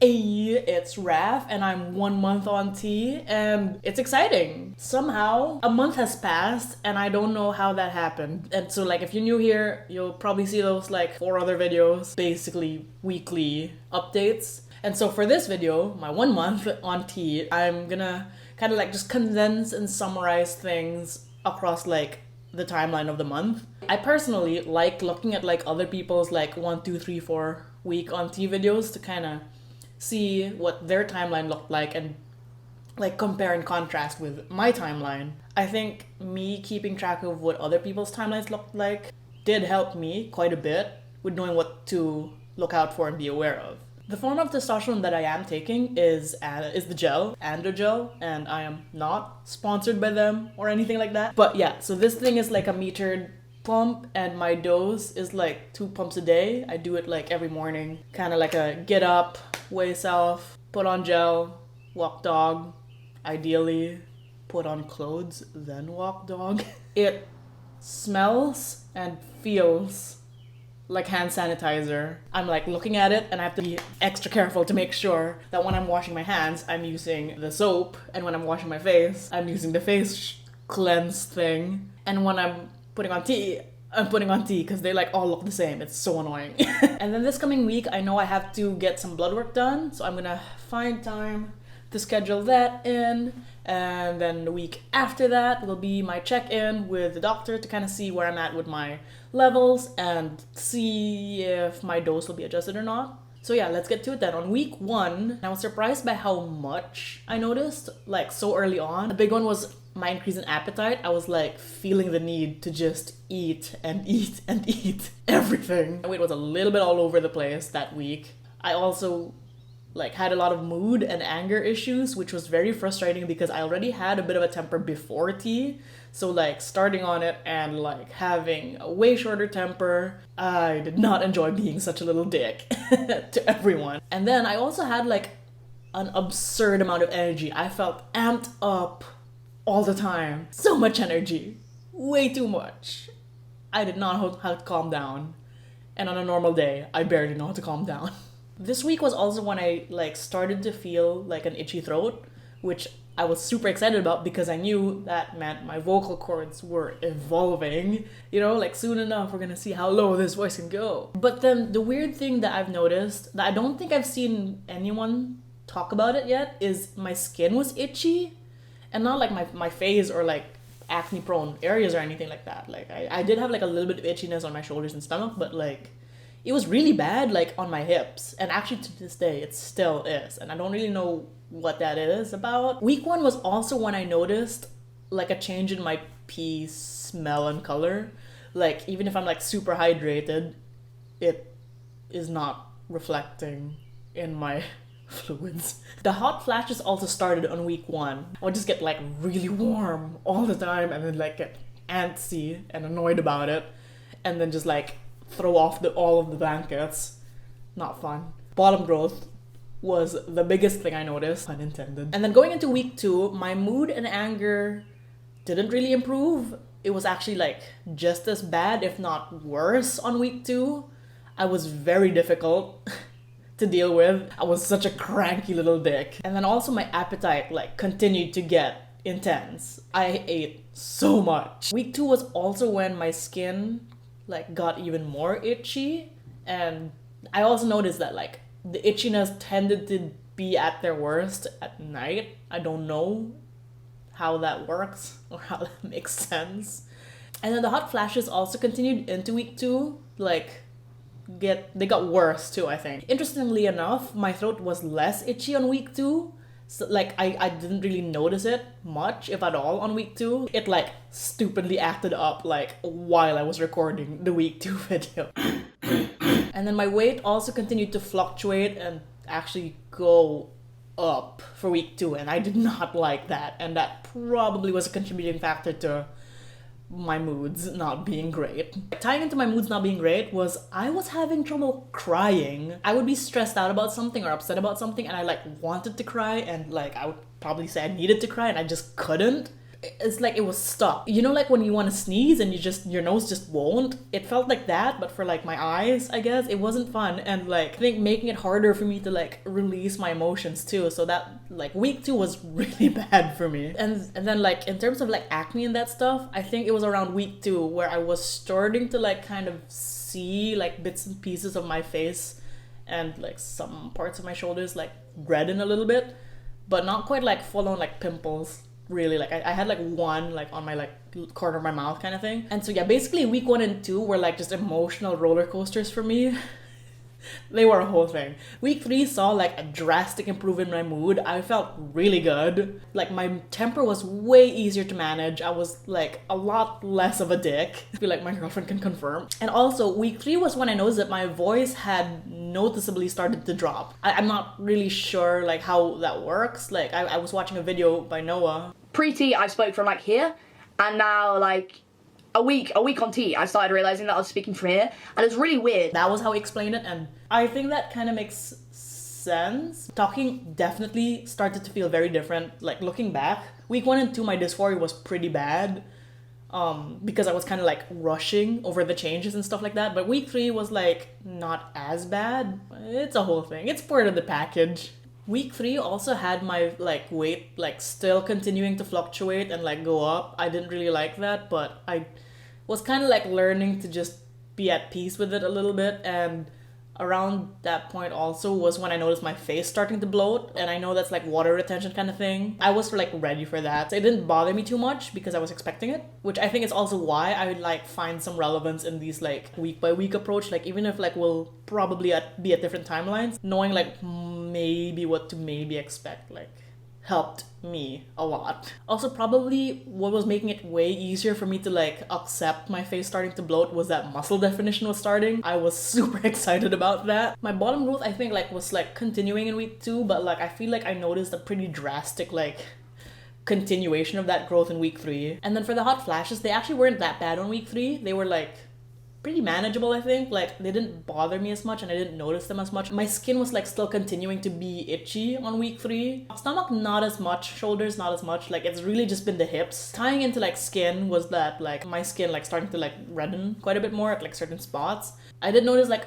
Hey, it's Raf and I'm 1 month on T and it's exciting. Somehow a month has passed and I don't know how that happened. And so like if you're new here, you'll probably see those like 4 other videos, basically weekly updates. And so for this video, my 1 month on T, I'm gonna kind of like just condense and summarize things across like the timeline of the month. I personally like looking at like other people's like 1, 2, 3, 4 week on T videos to kind of see what their timeline looked like and like compare and contrast with my timeline. I think me keeping track of what other people's timelines looked like did help me quite a bit with knowing what to look out for and be aware of. The form of testosterone that I am taking is the gel, Androgel, and I am not sponsored by them or anything like that. But yeah, so this thing is like a metered pump and my dose is like 2 pumps a day. I do it like every morning, kind of like a get up, weigh self, put on gel, walk dog, ideally put on clothes, then walk dog. It smells and feels like hand sanitizer. I'm like looking at it and I have to be extra careful to make sure that when I'm washing my hands, I'm using the soap, and when I'm washing my face, I'm using the face cleanse thing, and when I'm putting on tea, I'm putting on tea because they like all look the same. It's so annoying. And then this coming week, I know I have to get some blood work done, so I'm gonna find time to schedule that in. And then the week after that will be my check-in with the doctor to kind of see where I'm at with my levels and see if my dose will be adjusted or not. So yeah, let's get to it then. On week 1, I was surprised by how much I noticed, like so early on. The big one was my increase in appetite. I was like feeling the need to just eat and eat and eat everything. My weight was a little bit all over the place that week. I also like had a lot of mood and anger issues, which was very frustrating because I already had a bit of a temper before tea. So like starting on it and like having a way shorter temper, I did not enjoy being such a little dick to everyone. And then I also had like an absurd amount of energy. I felt amped up all the time. So much energy. Way too much. I did not know how to calm down. And on a normal day, I barely know how to calm down. This week was also when I like started to feel like an itchy throat, which I was super excited about because I knew that meant my vocal cords were evolving. You know, like soon enough we're gonna see how low this voice can go. But then the weird thing that I've noticed, that I don't think I've seen anyone talk about it yet, is my skin was itchy. And not like my face or like acne prone areas or anything like that. Like I did have like a little bit of itchiness on my shoulders and stomach, but like it was really bad like on my hips, and actually to this day it still is, and I don't really know what that is about. Week 1 was also when I noticed like a change in my pee smell and color. Like even if I'm like super hydrated, it is not reflecting in my fluids. The hot flashes also started on week 1. I would just get like really warm all the time and then like get antsy and annoyed about it, and then just like throw off all of the blankets. Not fun. Bottom growth was the biggest thing I noticed, pun intended. And then going into week 2, my mood and anger didn't really improve. It was actually like just as bad, if not worse, on week 2. I was very difficult to deal with. I was such a cranky little dick. And then also my appetite like continued to get intense. I ate so much. Week 2 was also when my skin like got even more itchy, and I also noticed that like the itchiness tended to be at their worst at night. I don't know how that works or how that makes sense. And then the hot flashes also continued into week 2. Like they got worse too, I think. Interestingly enough, my throat was less itchy on week 2. So like I didn't really notice it much, if at all, on week 2. It like stupidly acted up like while I was recording the week 2 video. And then my weight also continued to fluctuate and actually go up for week 2, and I did not like that, and that probably was a contributing factor to my moods not being great. Tying into my moods not being great was I was having trouble crying. I would be stressed out about something or upset about something and I like wanted to cry, and like I would probably say I needed to cry and I just couldn't. it's like it was stuck. You know, like when you want to sneeze and your nose just won't? It felt like that, but for like my eyes, I guess. It wasn't fun. And like, I think making it harder for me to like release my emotions too. So that like week 2 was really bad for me. And then like in terms of like acne and that stuff, I think it was around week 2 where I was starting to like kind of see like bits and pieces of my face and like some parts of my shoulders like redden a little bit, but not quite like full on like pimples. Really, like I had like one like on my like corner of my mouth kind of thing. And so yeah, basically week 1 and 2 were like just emotional roller coasters for me. They were a whole thing. Week 3 saw like a drastic improvement in my mood. I felt really good. Like my temper was way easier to manage. I was like a lot less of a dick. I feel like my girlfriend can confirm. And also week 3 was when I noticed that my voice had noticeably started to drop. I'm not really sure like how that works. Like I was watching a video by Noah. Pre-T, I spoke from like here, and now like a week on T, I started realizing that I was speaking from here, and it's really weird. That was how he explained it, and I think that kind of makes sense. Talking definitely started to feel very different. Like looking back, week 1 and 2, my dysphoria was pretty bad, because I was kind of like rushing over the changes and stuff like that. But week 3 was like not as bad. It's a whole thing. It's part of the package. Week 3 also had my like weight like still continuing to fluctuate and like go up. I didn't really like that, but I was kind of like learning to just be at peace with it a little bit. And around that point also was when I noticed my face starting to bloat, and I know that's like water retention kind of thing. I was like ready for that. So it didn't bother me too much because I was expecting it, which I think is also why I would like find some relevance in these like week by week approach. Like even if like we'll probably be at different timelines, knowing like maybe what to maybe expect like helped me a lot. Also, probably what was making it way easier for me to like accept my face starting to bloat was that muscle definition was starting. I was super excited about that. My bottom growth I think like was like continuing in week 2, but like I feel like I noticed a pretty drastic like continuation of that growth in week 3. And then for the hot flashes, they actually weren't that bad on week 3. They were like pretty manageable, I think. Like they didn't bother me as much and I didn't notice them as much. My skin was like still continuing to be itchy on week 3. Stomach not as much, shoulders not as much. Like it's really just been the hips. Tying into like skin was that like my skin like starting to like redden quite a bit more at like certain spots. I did notice like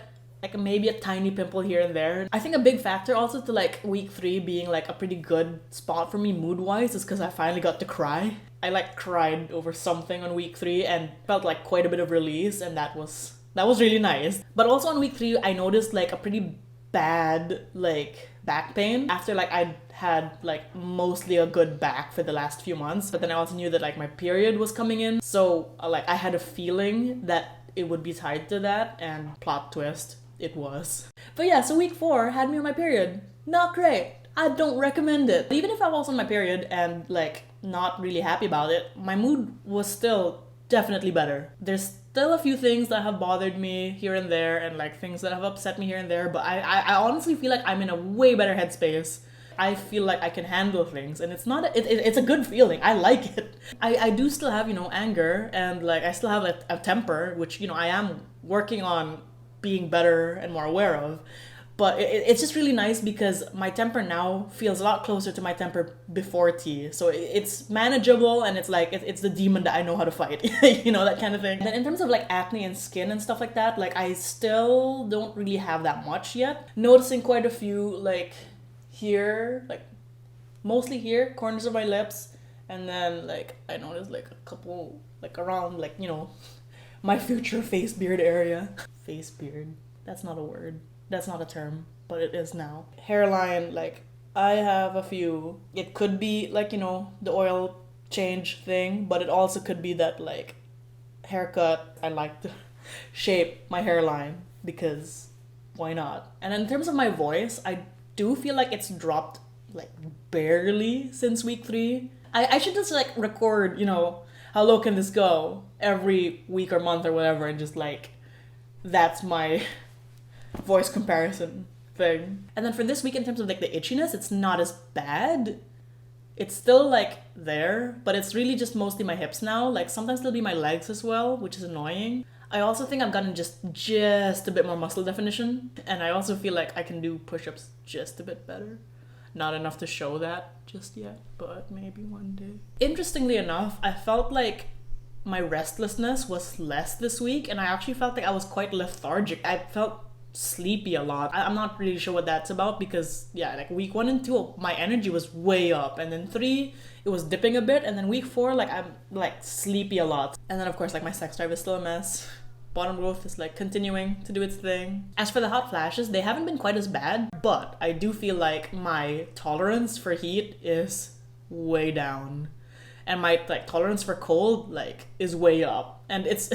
maybe a tiny pimple here and there. I think a big factor also to like week 3 being like a pretty good spot for me mood wise is because I finally got to cry. I like cried over something on week 3 and felt like quite a bit of release, and that was really nice. But also on week 3 I noticed like a pretty bad like back pain after like I had like mostly a good back for the last few months. But then I also knew that like my period was coming in, so like I had a feeling that it would be tied to that, and plot twist, it was. But yeah, so week 4 had me on my period. Not great. I don't recommend it. Even if I was on my period and like not really happy about it, my mood was still definitely better. There's still a few things that have bothered me here and there, and like things that have upset me here and there, but I honestly feel like I'm in a way better headspace. I feel like I can handle things, and it's not it's a good feeling. I like it. I do still have, you know, anger, and like I still have a temper, which, you know, I am working on being better and more aware of. But it's just really nice because my temper now feels a lot closer to my temper before tea. So it's manageable, and it's like it's the demon that I know how to fight, you know, that kind of thing. And then in terms of like acne and skin and stuff like that, like I still don't really have that much yet. Noticing quite a few like here, like mostly here, corners of my lips, and then like I noticed like a couple like around like, you know, my future face beard area. Face beard. That's not a word. That's not a term, but it is now. Hairline, like I have a few. It could be like, you know, the oil change thing, but it also could be that like haircut. I like to shape my hairline because why not? And in terms of my voice, I do feel like it's dropped like barely since week 3. I should just like record, you know, how low can this go every week or month or whatever, and just like that's my voice comparison thing. And then for this week, in terms of like the itchiness, it's not as bad. It's still like there, but it's really just mostly my hips now. Like sometimes it'll be my legs as well, which is annoying. I also think I've gotten just a bit more muscle definition, and I also feel like I can do push-ups just a bit better. Not enough to show that just yet, but maybe one day. Interestingly enough, I felt like my restlessness was less this week, and I actually felt like I was quite lethargic. I felt sleepy a lot. I'm not really sure what that's about because, yeah, like week 1 and 2, my energy was way up, and then 3, it was dipping a bit, and then week 4, like I'm like sleepy a lot. And then of course, like my sex drive is still a mess. Bottom growth is like continuing to do its thing. As for the hot flashes, they haven't been quite as bad, but I do feel like my tolerance for heat is way down. And my like tolerance for cold like is way up. And it's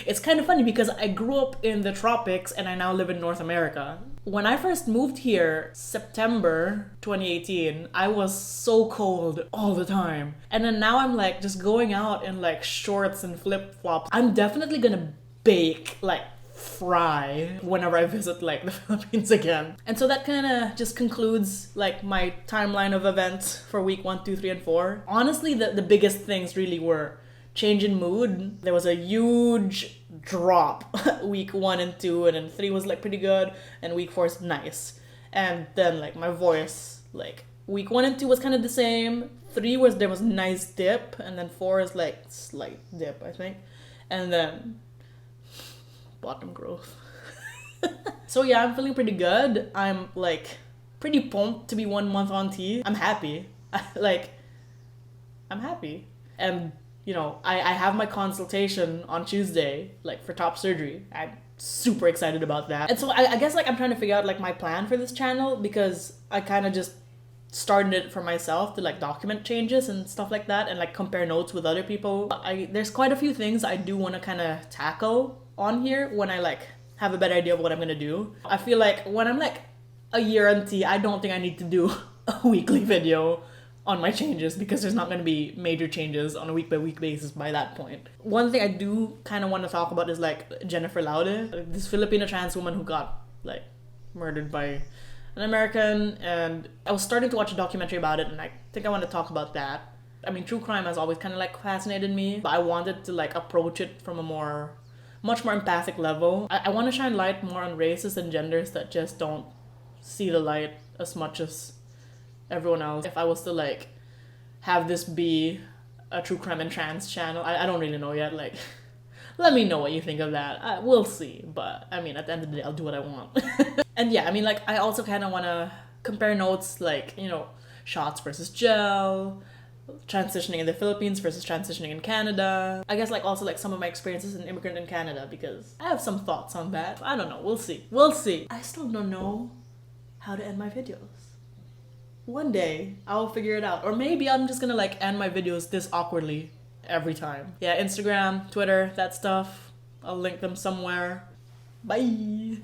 it's kind of funny because I grew up in the tropics and I now live in North America. When I first moved here, September 2018, I was so cold all the time. And then now I'm like just going out in like shorts and flip-flops. I'm definitely gonna bake, like fry, whenever I visit like the Philippines again. And so that kind of just concludes like my timeline of events for week 1, 2, 3, and 4. Honestly, the biggest things really were change in mood. There was a huge drop week 1 and 2, and then 3 was like pretty good, and week 4 is nice. And then like my voice, like week 1 and 2 was kind of the same. 3 was there was a nice dip, and then 4 is like slight dip, I think. And then bottom growth. So yeah, I'm feeling pretty good. I'm like pretty pumped to be 1 month on T. I'm happy. I'm happy. And you know, I have my consultation on Tuesday, like for top surgery. I'm super excited about that. And so I guess like I'm trying to figure out like my plan for this channel, because I kind of just started it for myself to like document changes and stuff like that, and like compare notes with other people. There's quite a few things I do want to kind of tackle on here when I like have a better idea of what I'm gonna do. I feel like when I'm like a year on T, I don't think I need to do a weekly video on my changes, because there's not gonna be major changes on a week by week basis by that point. One thing I do kind of want to talk about is like Jennifer Laude, this Filipino trans woman who got like murdered by an American, and I was starting to watch a documentary about it, and I think I want to talk about that. I mean, true crime has always kind of like fascinated me, but I wanted to like approach it from a much more empathic level. I want to shine light more on races and genders that just don't see the light as much as everyone else. If I was to like have this be a true crime and trans channel, I don't really know yet. Like, let me know what you think of that. We'll see. But I mean, at the end of the day, I'll do what I want. And yeah, I mean, like, I also kind of want to compare notes, like, you know, shots versus gel, transitioning in the Philippines versus transitioning in Canada. I guess like also like some of my experiences as an immigrant in Canada, because I have some thoughts on that. I don't know. We'll see. I still don't know how to end my videos. One day I'll figure it out. Or maybe I'm just gonna like end my videos this awkwardly every time. Yeah, Instagram, Twitter, that stuff. I'll link them somewhere. Bye.